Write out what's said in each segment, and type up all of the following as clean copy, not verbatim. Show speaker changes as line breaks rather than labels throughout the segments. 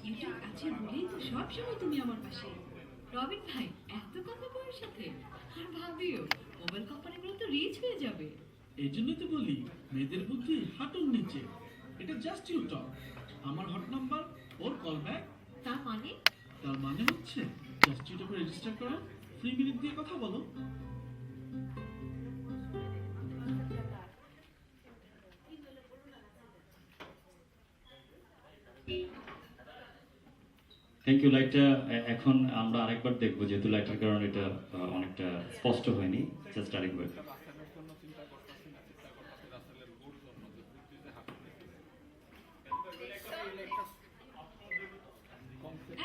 YouTube আছে বলেই তো সবসময় তুমি আমার পাশে। রবিন ভাই এত কথা বলার সাথে আর ভাবিও মোবাইল কোম্পানিগুলো তো রিচ হয়ে যাবে।
এই জন্যই তো বলি মেয়েদের বুদ্ধি হাঁটুর নিচে। এটা জাস্ট ইউ টক। আমার hot number, or call back.
তার মানে
তার মানে হচ্ছে জাস্ট ইউ টকে রেজিস্টার করো, ফ্রি মিনিট দিয়ে কথা বলো।
Thank you. লাইটটা এখন আমরা আরেকবার দেখবো, যেহেতু লাইটের কারণে এটা অনেকটা স্পষ্ট হয়নি। জাস্ট আরেকবার।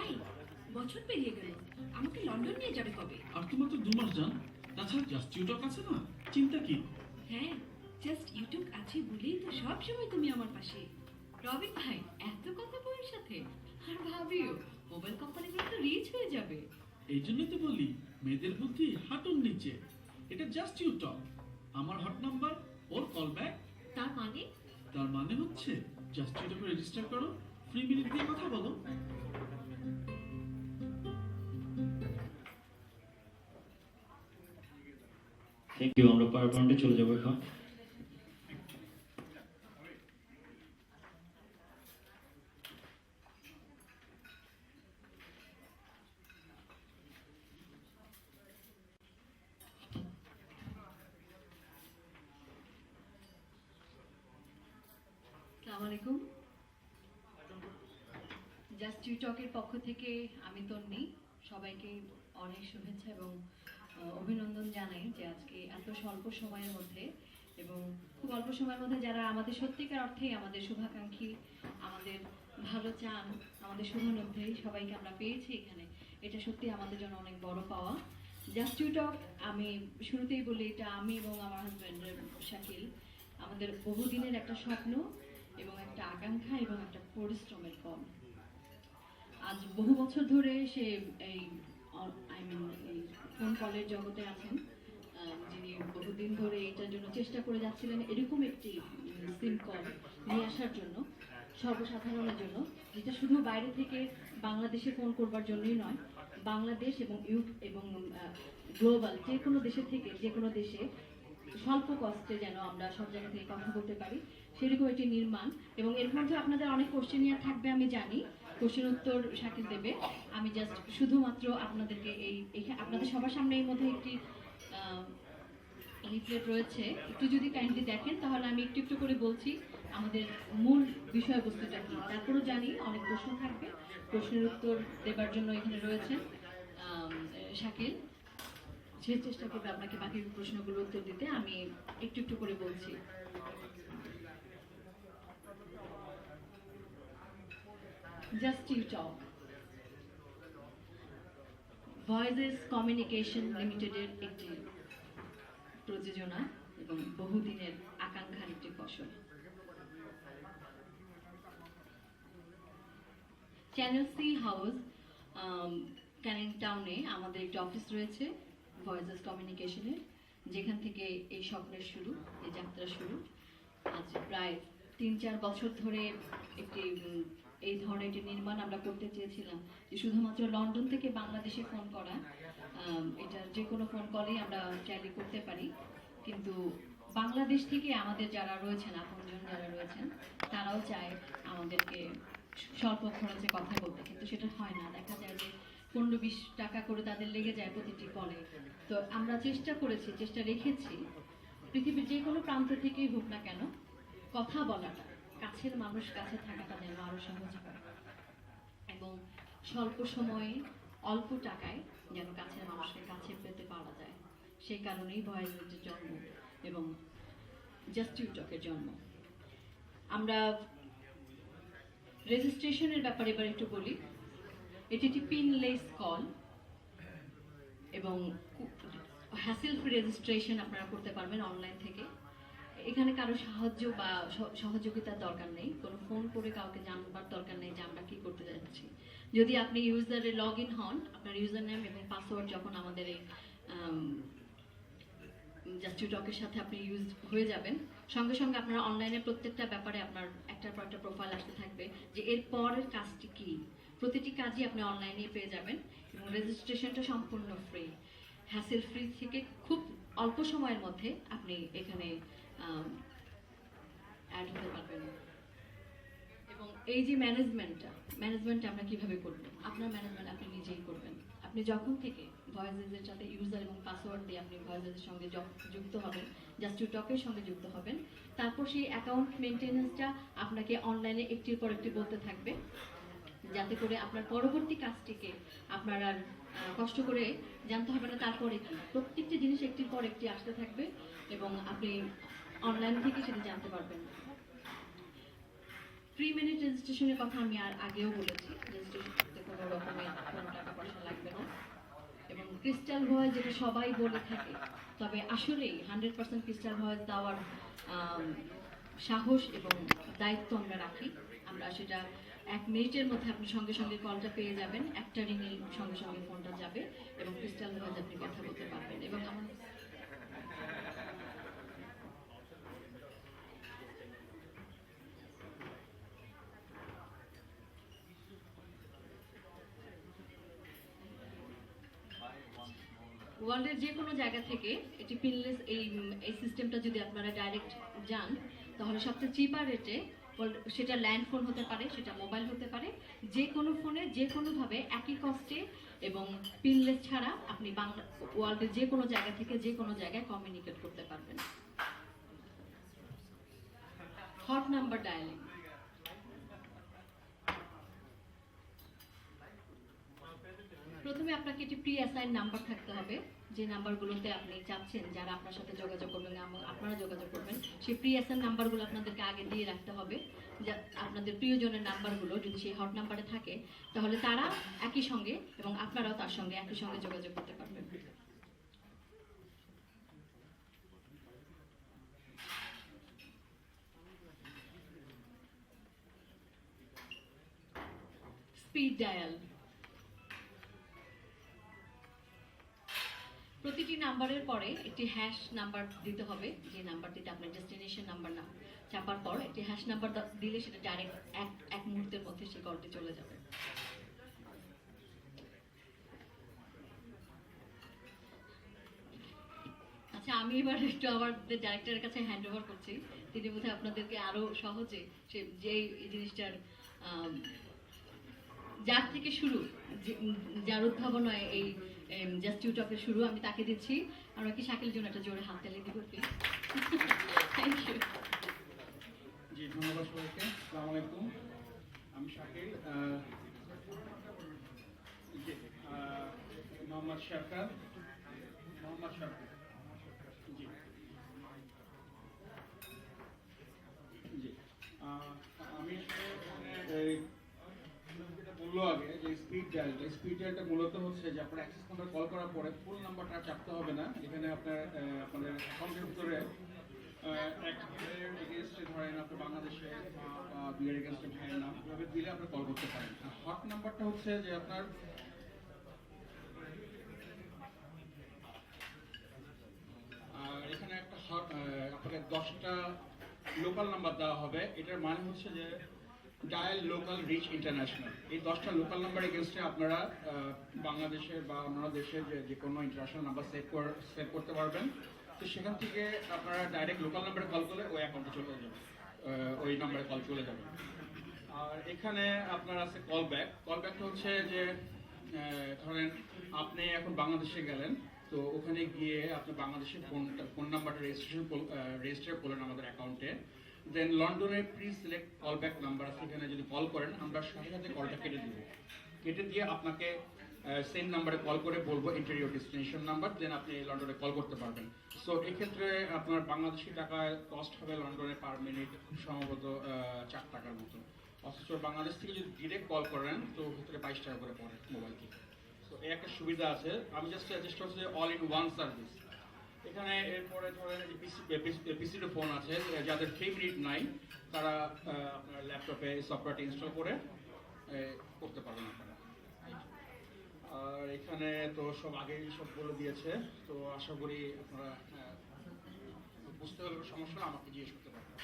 এই বছর পেরিয়ে গেল, আমাকে লন্ডন নিয়ে যাবে কবে?
আর তোমার তো 2 মাস যান। তাছাড়া জাস্ট ইউ টক আছে না, চিন্তা কি?
হ্যাঁ, জাস্ট ইউটিউব আছে বলেই তো সবসময় তুমি আমার পাশে। রবিন ভাই এত কথা বলার সাথে আর ভাবিও মোবাইল কোম্পানিগুলো তো রিচ হয়ে যাবে।
এই জন্যই তো বলি মেয়েদের বুদ্ধি হাঁটুর নিচে। এটা জাস্ট ইউ টক। আমার hot number, or call back.
তার মানে
তার মানে হচ্ছে জাস্ট ইউ টকে রেজিস্টার করো, ফ্রি মিনিট দিয়ে কথা বলো।
Thank you. আমরা পাওয়ার পয়েন্টে চলে যাবো এখন।
আসসালামু আলাইকুম। জাস্ট ইউ টকের পক্ষ থেকে আমি তন্নি সবাইকে অনেক শুভেচ্ছা এবং অভিনন্দন জানাই যে আজকে এত স্বল্প সময়ের মধ্যে এবং খুব অল্প সময়ের মধ্যে যারা আমাদের সত্যিকার অর্থেই আমাদের শুভাকাঙ্ক্ষী, আমাদের ভালো চান, আমাদের শুভানুধ্যায়ী সবাইকে আমরা পেয়েছি এখানে। এটা সত্যি আমাদের জন্য অনেক বড় পাওয়া। জাস্ট ইউ টক, আমি শুরুতেই বলি, এটা আমি এবং আমার হাজব্যান্ডের শাকিল আমাদের বহুদিনের একটা স্বপ্ন এবং একটা আকাঙ্ক্ষা এবং একটা পরিশ্রমের ফল। আজ বহু বছর ধরে সে এই এই ফোন কলের জগতে আছেন, যিনি বহুদিন ধরে এটার জন্য চেষ্টা করে যাচ্ছিলেন এরকম একটি সিম কল নিয়ে আসার জন্য সর্বসাধারণের জন্য, যেটা শুধু বাইরে থেকে বাংলাদেশে ফোন করবার জন্যই নয়, বাংলাদেশ এবং এবং গ্লোবাল যে কোনো দেশে থেকে যে কোনো দেশে স্বল্প কষ্টে যেন আমরা সব জায়গা থেকে কথা বলতে পারি সেরকম একটি নির্মাণ। এবং এর মধ্যে আপনাদের অনেক কোশ্চেনিয়ার থাকবে আমি জানি, কোশ্চেন উত্তর শাকিল দেবে। আমি জাস্ট শুধুমাত্র আপনাদেরকে আপনাদের সবার সামনে এর মধ্যে একটি লিফলেট রয়েছে, একটু যদি কাইন্ডলি দেখেন তাহলে আমি একটু একটু করে বলছি আমাদের মূল বিষয়বস্তুটা কি। তারপরও জানি অনেক প্রশ্ন থাকবে, প্রশ্নের উত্তর দেবার জন্য এখানে রয়েছেন শাকিল। সে চেষ্টা করবে আপনাকে বাকি প্রশ্নগুলোর উত্তর দিতে। আমি একটু একটু করে বলছি। Just you talk voices communication লিমিটেডের একটি প্রযোজনা এবং বহুদিনের আকাঙ্ক্ষার একটি ফসল। চ্যানেল সি হাউস ক্যানিং টাউনে আমাদের একটি অফিস রয়েছে ভয়েসেস কমিউনিকেশনের, যেখান থেকে এই স্বপ্নের শুরু, এই যাত্রা শুরু। আজ প্রায় 3-4 বছর ধরে একটি এই ধরনের একটি নির্মাণ আমরা করতে চেয়েছিলাম, যে শুধুমাত্র লন্ডন থেকে বাংলাদেশে ফোন করা, এটা যে কোনো ফোন কলেই আমরা চাইলে করতে পারি, কিন্তু বাংলাদেশ থেকে আমাদের যারা রয়েছেন, আপনজন যারা রয়েছেন, তারাও চায় আমাদেরকে স্বল্প খরচে কথা বলতে, কিন্তু সেটা হয় না। দেখা যায় যে 15-20 টাকা করে তাদের লেগে যায় প্রতিটি কলে। তো আমরা চেষ্টা করেছি, চেষ্টা রেখেছি, পৃথিবীর যে কোনো প্রান্ত থেকেই হোক না কেন কথা বলাটা, কাছের মানুষ কাছে থাকাটা যেন আরো সহজ হয় এবং স্বল্প সময়ে অল্প টাকায় যেন কাছের মানুষকে কাছে পেতে পারা যায়। সেই কারণেই ভয়েসের যে জন্ম এবং জাস্ট ইউ টকের জন্ম। আমরা রেজিস্ট্রেশনের ব্যাপারে এবার একটু বলি। এটি একটি পিনলেস কল এবং হ্যাসেল ফ্রি রেজিস্ট্রেশন আপনারা করতে পারবেন অনলাইন থেকে। এখানে কারো সাহায্য বা সহযোগিতার দরকার নেই, কোনো ফোন করে কাউকে জানবার দরকার নেই যে আমরা কি করতে যাচ্ছি। যদি আপনি ইউজারে লগ ইন হন, আপনার ইউজার নেম এবং পাসওয়ার্ড যখন আমাদের এই জাস্ট ইউ টকের সাথে আপনি ইউজ হয়ে যাবেন, সঙ্গে সঙ্গে আপনারা অনলাইনে প্রত্যেকটা ব্যাপারে আপনার একটার পর একটা প্রোফাইল আসতে থাকবে যে এর পরের কাজটি কি। প্রতিটি কাজই আপনি অনলাইনে পেয়ে যাবেন এবং রেজিস্ট্রেশনটা সম্পূর্ণ ফ্রি, হ্যাসেল ফ্রি থেকে খুব অল্প সময়ের মধ্যে আপনি এখানে অ্যাড হতে পারবেন। এবং এই যে ম্যানেজমেন্ট আমরা কিভাবে করব, আপনার ম্যানেজমেন্ট আপনি নিজেই করবেন। আপনি যখন থেকে ভয়েসের সাথে ইউজার এবং পাসওয়ার্ড দিয়ে আপনি ভয়েসের সঙ্গে যুক্ত হবেন, জাস্ট ইউ টকের সঙ্গে যুক্ত হবেন, তারপর সেই অ্যাকাউন্ট মেনটেন্যান্সটা আপনাকে অনলাইনে একটির পর একটি বলতে থাকবে, যাতে করে আপনার পরবর্তী কাজটিকে আপনার আর কষ্ট করে জানতে হবে না তারপরে কি, প্রত্যেকটি জিনিস একটির পর একটি আসতে থাকবে এবং আপনি অনলাইন থেকে সেটা জানতে পারবেন। প্রি মিনিট রেজিস্ট্রেশনের কথা আমি আর আগেও বলেছি, রেজিস্ট্রেশন করতে কোনো রকমের কোনো টাকা পয়সা লাগবে না এবং ক্রিস্টাল ভয়েস যেটা সবাই বলে থাকে, তবে আসলেই 100% ক্রিস্টাল ভয়েস দেওয়ার সাহস এবং দায়িত্ব আমরা রাখি। আমরা সেটা 1 মিনিটের মধ্যে আপনি সঙ্গে সঙ্গে কলটা পেয়ে যাবেন, একটা রিংয়ের সঙ্গে সঙ্গে ফোনটা যাবে এবং ক্রিস্টাল ভয়েস আপনি কথা বলতে পারবেন। এবং আমার ওয়ার্ল্ডের যে কোনো জায়গা থেকে এটি পিনলেস এই সিস্টেমটা যদি আপনারা ডাইরেক্ট যান, তাহলে সবচেয়ে চিপার রেটে, সেটা ল্যান্ড ফোন হতে পারে, সেটা মোবাইল হতে পারে, যে কোনো ফোনে যে কোনোভাবে একই কস্টে এবং পিনলেস ছাড়া আপনি ওয়ার্ল্ডের যে কোনো জায়গা থেকে যে কোনো জায়গায় কমিউনিকেট করতে পারবেন। হট নাম্বার ডায়ালিং, প্রথমে আপনাকে একটি প্রি অ্যাসাইন নাম্বার থাকতে হবে, যে নাম্বারগুলোতে আপনি চাচ্ছেন যারা আপনার সাথে যোগাযোগ করবেন এবং আপনারা যোগাযোগ করবেন, সেই প্রি অ্যাসাইন নাম্বারগুলো আপনাদেরকে আগে দিয়ে রাখতে হবে। যা আপনাদের প্রিয়জনের নাম্বারগুলো যদি সেই হট নাম্বারে থাকে, তাহলে তারা একই সঙ্গে এবং আপনারাও তার সঙ্গে একই সঙ্গে যোগাযোগ করতে পারবেন। স্পিড ডায়াল, প্রতিটি নাম্বারের পরে একটি হ্যাশ নাম্বার দিতে হবে, যে নাম্বারটিতে আপনার ডেস্টিনেশন নাম্বার না চাপার পর একটি হ্যাশ নাম্বার দিলে সেটা ডাইরেক্ট এক মুহূর্তের মধ্যে সেই কলটি চলে যাবে। আচ্ছা, আমি এবার একটু আমাদের ডাইরেক্টরের কাছে হ্যান্ড ওভার করছি, তিনি বোধহয় আপনাদেরকে আরো সহজে যে এই জিনিসটার যার থেকে শুরু, যার উদ্ভাবনায় এই জাস্ট ইউ টকের শুরু, আমি তাকে দিচ্ছি। আমরা কি শাকিলের জন্য একটা জোরে হাত তালি দিব প্লিজ? Thank you.
জি, ধন্যবাদ সবাইকে। আসসালামু আলাইকুম, আমি শাকিল। জি, মোহাম্মদ সরকার, জি জি, আমি যেটা বললো আগে যে স্পিড ডায়ালটা মূলত হচ্ছে যে আপনার অ্যাক্সেস নাম্বার কল করার পরে ফুল নাম্বারটা চাপতে হবে না। এখানে আপনাদের অ্যাকাউন্টের ভিতরে এগেনস্টে ধরেন আপনি বাংলাদেশে দুইয়ের এগেনস্টে ভাইয়ের নাম এভাবে দিলে আপনি কল করতে পারেন। আর হট নাম্বারটা হচ্ছে যে আপনার এখানে একটা হট আপনাকে 10টা লোকাল নাম্বার দেওয়া হবে। এটার মানে হচ্ছে যে ডায়াল লোকাল রিচ ইন্টারন্যাশনাল। এই 10টা লোকাল নাম্বার এগেনস্টে আপনারা বাংলাদেশের বা অন্য দেশের যে কোনো ইন্টারন্যাশনাল নাম্বার সেভ করতে পারবেন। তো সেখান থেকে আপনারা ডাইরেক্ট লোকাল নাম্বারে কল করলে ওই অ্যাকাউন্টে চলে যাবে, ওই নাম্বারে কল চলে যাবে। আর এখানে আপনার আছে কল ব্যাকটা হচ্ছে যে ধরেন আপনি এখন বাংলাদেশে গেলেন, তো ওখানে গিয়ে আপনি বাংলাদেশের ফোন নাম্বারটা রেজিস্টার করলেন আমাদের অ্যাকাউন্টে, দেন লন্ডনে pre select call back number আছে, এখানে যদি কল করেন আমরা সাথে সাথে কলটা কেটে দিয়ে আপনাকে সেম নাম্বারে কল করে বলবো এন্টার ইউর ডেস্টিনেশন নাম্বার, দেন আপনি লন্ডনে কল করতে পারবেন। সো এক্ষেত্রে আপনার বাংলাদেশি টাকায় কস্ট হবে লন্ডনে পার মিনিট খুব সম্ভবত 4 টাকার মতো। অথচ বাংলাদেশ থেকে যদি ডিরেক্ট কল করেন তো ভিতরে 22 টাকা করে পড়ে মোবাইল থেকে। তো এই একটা সুবিধা আছে। আমি চেষ্টা করছি যে অল ইন ওয়ান সার্ভিস। এখানে এরপরে ধরেন পিসিতে ফোন আছে, যাদের ফেভারিট নাই তারা আপনার ল্যাপটপে সফটওয়্যারটা ইনস্টল করে করতে পারবেন আপনারা। আর এখানে তো সব আগেই সব বলে দিয়েছে, তো আশা করি আপনারা বুঝতে হলে সমস্যা হলে আমাকে জিজ্ঞেস করতে পারবেন।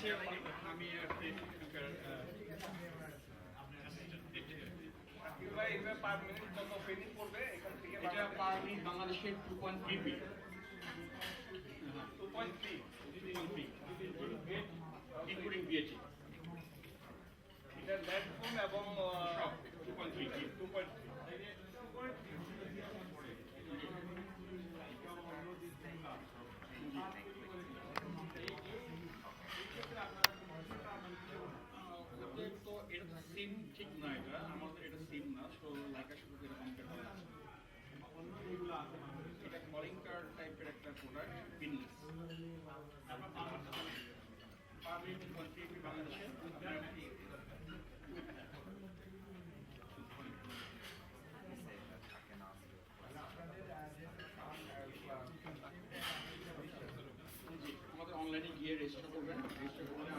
হচ্ছে আমি আর কি এখানকার, এটা পার মিনিট বাংলাদেশের 2.3 পি, 2.3 ইনক্লুডিং ভিএটি।
এটা নেট ফোন এবং
সব 2.3 পি।
2.3
ওদের তো এটা সিম ঠিক না, এটা আমাদের এটা সিম না, সো লাইকার সাথে এটা কম্পেয়ার করা যাচ্ছে না। এটা কলিং কার্ড টাইপের একটা প্রোডাক্ট, পিনলেস। পার মিনিট 2.3 পি বাংলাদেশে। আমাদের অনলাইনে গিয়ে রেজিস্টার করবেন, রেজিস্টার করলে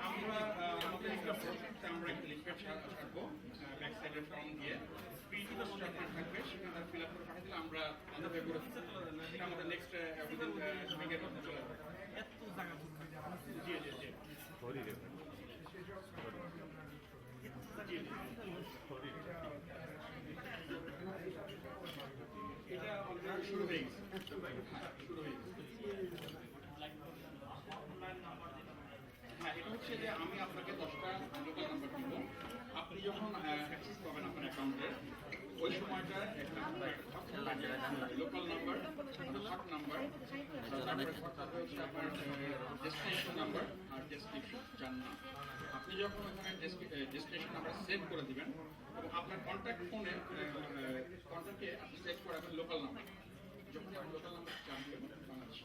আমরা আমাদের একটা প্রসেসে আমরা একটা লিফলেট ছাড়বো ব্যাক সাইডে ফর্ম দিয়ে পিটি তো স্টার্ট থাকবে, সেখানে ফিল আপ করে পাঠিয়ে দিলে আমরা আলাদা করে সেটা আমাদের নেক্সট উইদিন উইকের মধ্যে চলে যাবে। জি জি জি এটা অলরেডি শুরু হয়ে গেছে, শুরু হয়ে গেছে। হ্যাঁ, এটা হচ্ছে যে আমি আপনাকে 10টা লোকাল নাম্বার দিব, আপনি যখন অ্যাক্সেস পাবেন আপনার অ্যাকাউন্টে ওই সময়টা একটা লোকাল নাম্বার, হট নাম্বার, তারপরে হচ্ছে আপনার ডেস্টিনেশন নাম্বার আর ডেসক্রিপশন যার নাম। আপনি যখন ওখানে ডেস্টিনেশন নাম্বার সেভ করে দিবেন এবং আপনার কন্ট্যাক্ট ফোনে কন্ট্যাক্টে আপনি সেভ করাবেন লোকাল নাম্বার, যখন আপনি লোকাল নাম্বার জানবেন বাংলাদেশ।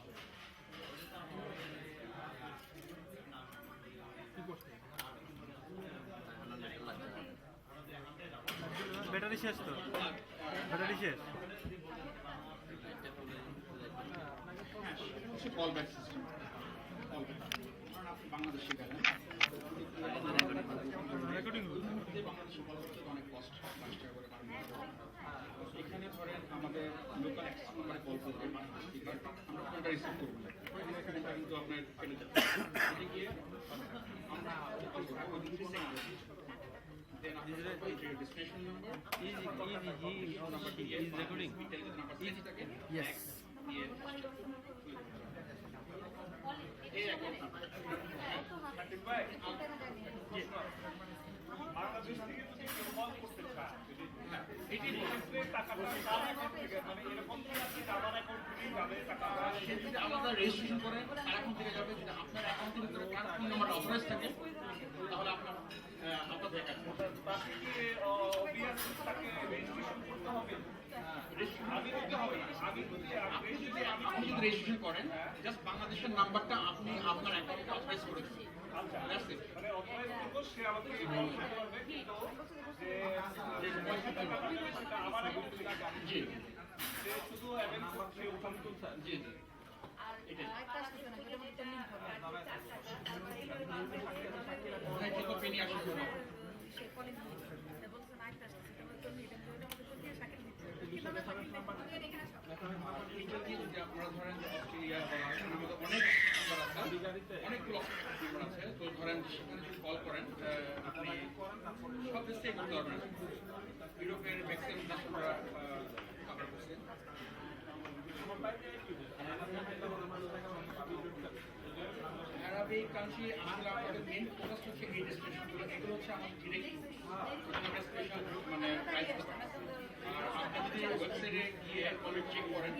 ব্যাটারি শেষ তো, ব্যাটারি শেষ।
হচ্ছে call back system, call back. কারণ আপনি বাংলাদেশে গেলেন,
রেকর্ডিং
বাংলাদেশে কল করতে অনেক কস্ট, 5 টাকা করে পার মিনিট। এখানে ধরেন আমাদের লোকাল অ্যাক্সেস নাম্বারে কল করবে স্পিকার, আমরা ফোনটা রিসিভ করবো না, ফোনটা কিন্তু আপনার কেটে যাবে। এটা গিয়ে আমরা ওই 3 second then after your destination number, number দিয়ে recording detail number সেট থাকে, yes দিয়ে এই অ্যাকাউন্ট
ভাই বাংলাদেশ থেকে যদি কেউ কল করতে চায়,
এটি
টাকাটা তার অ্যাকাউন্ট থেকে, মানে এরকম কি আপনি আমার অ্যাকাউন্ট থেকেই যাবে টাকাটা?
সে যদি আলাদা রেজিস্ট্রেশন করে তার অ্যাকাউন্ট থেকে যাবে, যদি আপনার অ্যাকাউন্টের ভিতরে কার ফোন নাম্বার অথরাইজ থাকে তাহলে আপনার আপনার থেকে
তাকে কি অবভিয়াস তাকে রেজিস্ট্রেশন করতে হবে? আমি করতে হবে না, আমি যদি
আপনি যদি রেজিস্ট্রেশন করেন জাস্ট বাংলাদেশের নাম্বারটা আপনি আপনার অ্যাকাউন্টে অথরাইজ করে দিন। That's it.
মানে অথরাইজ করবো, সে আমাকে বলতে পারবে কিন্তু যে পয়সা টাকা সেটা আমার অ্যাকাউন্ট থেকে যাবে।
জি
সে শুধু অ্যাভেল করছে ওখানে তুলছে।
জি জি কোথায় কত পেনি আসে শুনো। যদি আপনারা ধরেন যে অস্ট্রেলিয়া বা আমাদের অনেক নাম্বার আছে, অনেকগুলো নাম্বার আছে, তো ধরেন সেখানে যদি কল করেন আপনি সব দেশ থেকে করতে পারবেন। ইউরোপের ম্যাক্সিমাম দেশ আমরা কভার করছি। আরবিক কান্ট্রি আসলে আমাদের মেইন ফোকাস হচ্ছে এই ডেস্টিনেশনগুলো, এগুলো হচ্ছে আমাদের ডিরেক্ট স্পেশাল মানে প্রাইস। আর আপনি যদি ওয়েবসাইটে গিয়ে কলেজ চেক করেন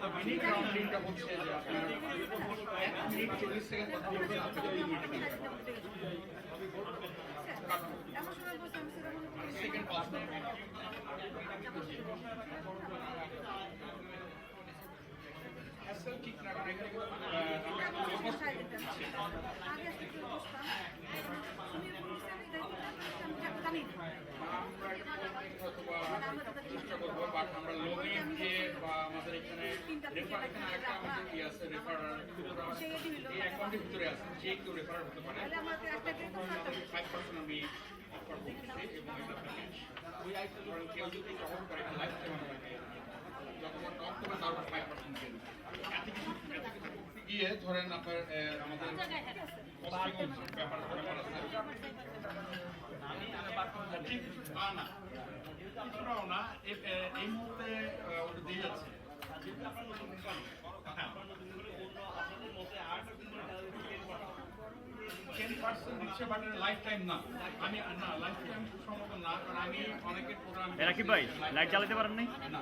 সব মিনিট রাউন্ডিংটা হচ্ছে যে আপনার 1 মিনিট 40 সেকেন্ড কথা বলবেন, আপনি যদি সেকেন্ড পাস ঠিক না, কারণ এখানে চেষ্টা করবো, বাট আমরা লগইন দিয়ে বা আমাদের এখানে রেফার এখানে আরেকটা আমাদের কি আছে রেফারার এই অ্যাকাউন্টের ভিতরে আছে যে কেউ রেফারার হতে পারে 5% আমি অফার করতেছি এবং এটা প্যাকেজ ওই আইটেম কেউ যদি টপ করে লাইফ টাইম আমাকে যতবার টপ করবে তারপর 5% দেবে এত কিছু করতে গিয়ে ধরেন আপনার আমাদের ব্যাপার না কিছুটাও না এই মুহূর্তে ওটা দিয়ে যাচ্ছে 10% দিচ্ছে বাট লাইফ টাইম না আমি না লাইফ টাইম সম্ভব না কারণ আমি অনেকের প্রোগ্রাম
রাকিব ভাই লাইট জ্বালাতে পারেন নাই?
না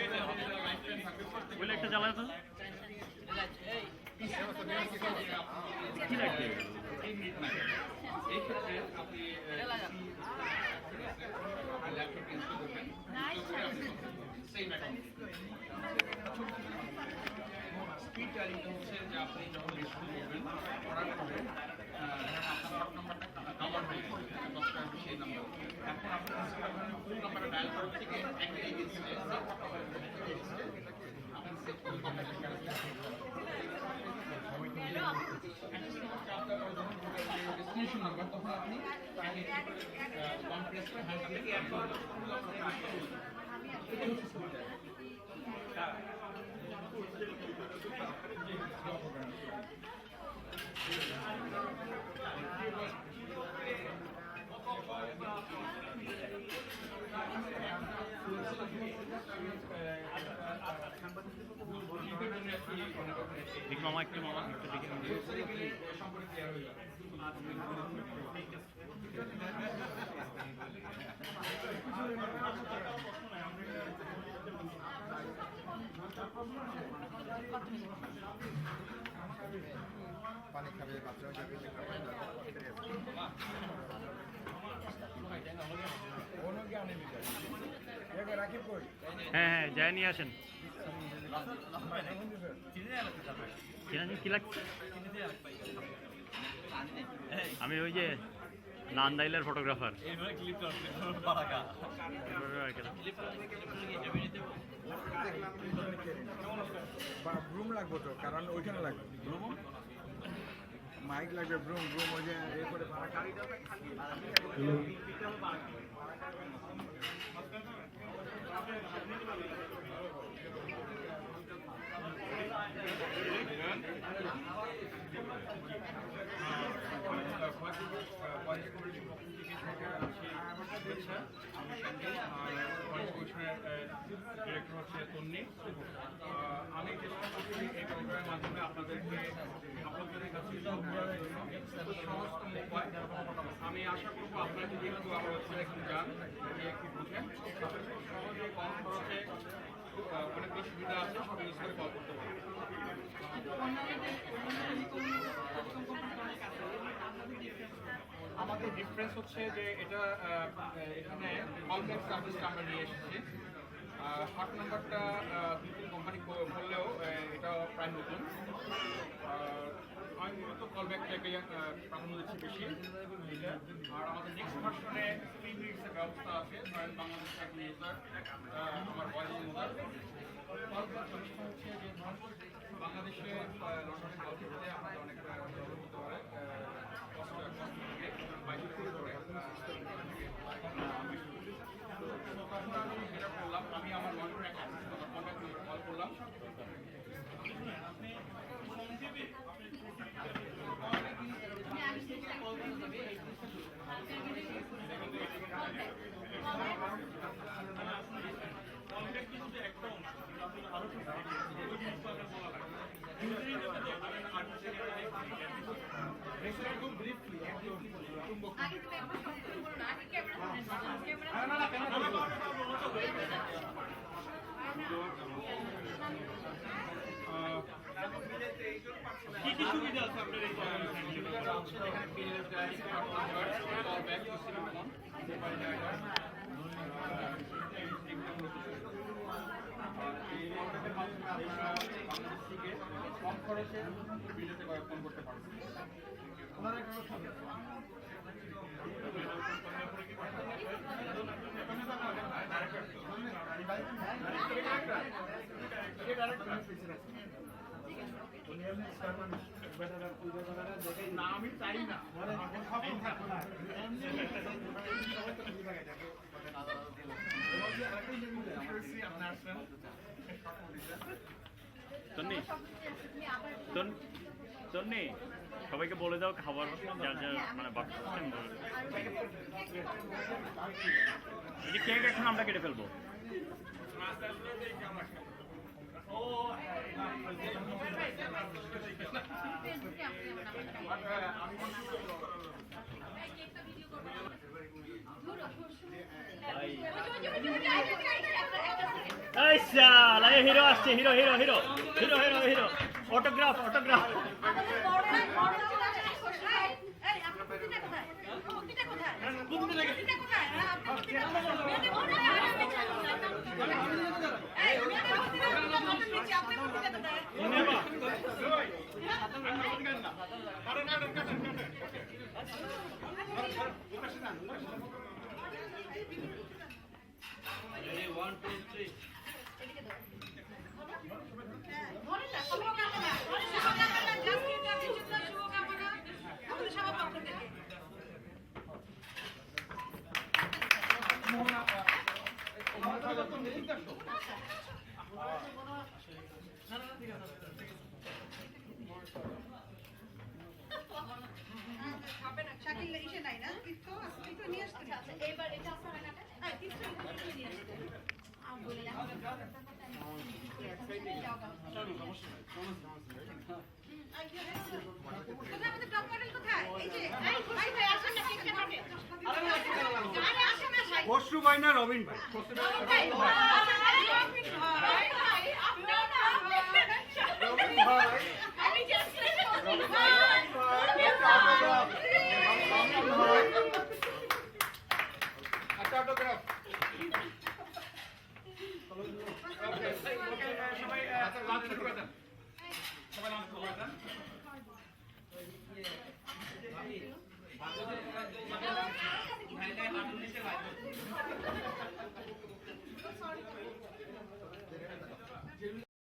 এটা লাইফ টাইম থাকবে
বলে একটা জ্বালায় তো কি লাগবে?
এই ক্ষেত্রে আপনি ল্যাপটপ ইনস্টল করবেন সেম অ্যাকাউন্ট স্পিড ডায়ালিংটা হচ্ছে যে আপনি যখন রেজিস্ট্রেশন করবেন করার পরে আপনার নাম্বারটা কাভার হয়ে যাবে 10 টাকা সেই নাম্বার এখন আপনি ফুল নাম্বারটা ডায়াল করার থেকে একটা এগেন্সে আপনি সেট করবেন ডেস্টিনেশন নাম্বার তখন আপনি ওয়ান প্রেস করে হ্যান্ড থেকে অ্যাড করবেন এটা হচ্ছে সুবিধা
মামা একটু মামা একটু দেখে
সম্পর্কে ক্লিয়ার হয়ে যাবে
পানি খাবে বাচ্চারা যাবে
হ্যাঁ হ্যাঁ যাই নিয়ে আসেন কি লাগছে? আমি ওই যে নান্দাইলের ফটোগ্রাফার।
ব্রুম লাগবে তো, কারণ ওইখানে লাগবে ব্রুম, মাইক লাগবে, ব্রুম ব্রুম ওই যে এ করে
ডিরেক্টর হচ্ছে তন্নি। আমি চেষ্টা করছি এই প্রোগ্রামের মাধ্যমে আপনাদেরকে আপনাদের কাছে সহজতম উপায়। আমি আশা করবো আপনারা যদি একটু আমার ওয়েবসাইট এখন যান, একটু বুঝেন, সহজে কম খরচে অনেকগুলো সুবিধা আছে, সব ইউজ করে কল করতে পারেন। আমাদের ডিফারেন্স হচ্ছে যে এটা এখানে কলব্যাক সার্ভিসটা আমরা নিয়ে এসেছি। হট নাম্বারটা কোম্পানি বললেও এটা প্রায় নতুন। আমি মূলত কলব্যাকটাকে প্রাধান্য দিচ্ছি বেশি এটা। আর আমাদের নেক্সট ভার্সনে 3 মিনিটসের ব্যবস্থা আছে। ধরেন বাংলাদেশের এক ইউজার আমার ভয়েস ইউজার কলব্যাক ব্যবস্থা হচ্ছে যে বাংলাদেশে লন্ডনের কলকাতাতে আমাদের অনেক হতে পারে বাইরে করে তখন আমি যেটা করলাম, আমি আমার লন্ডনের এক কন্ট্যাক্ট কল করলাম। খুব ব্রিফলি
কি কি সুবিধা আছে আপনার এই
কম খরচে বিলেতে ফোন করতে পারবেন। ওনারা কোনো
না আমি চাই না
তন্নি তন্নি সবাইকে বলে দাও খাবার যার যার মানে বাকি কেক এখন আমরা কেটে ফেলবো। এই শালা, এই হিরো আসছে, hero hero hero hero hero hero autograph autograph.
এবার এটা আপনারা কাটেন। হ্যাঁ, কিছু নিয়ে আসতে। বলে কোথায় আমাদের টপ মডেল কোথায়? এই যে এই ভাই ভাই আসেন না কেকটা কাটে। আরে আসেন না ভাই।
পরশু ভাই না রবিন ভাই?
ভাই ভাই আপনারা না
রবিন ভাই।
আমি জাস্ট
রবিন ভাই।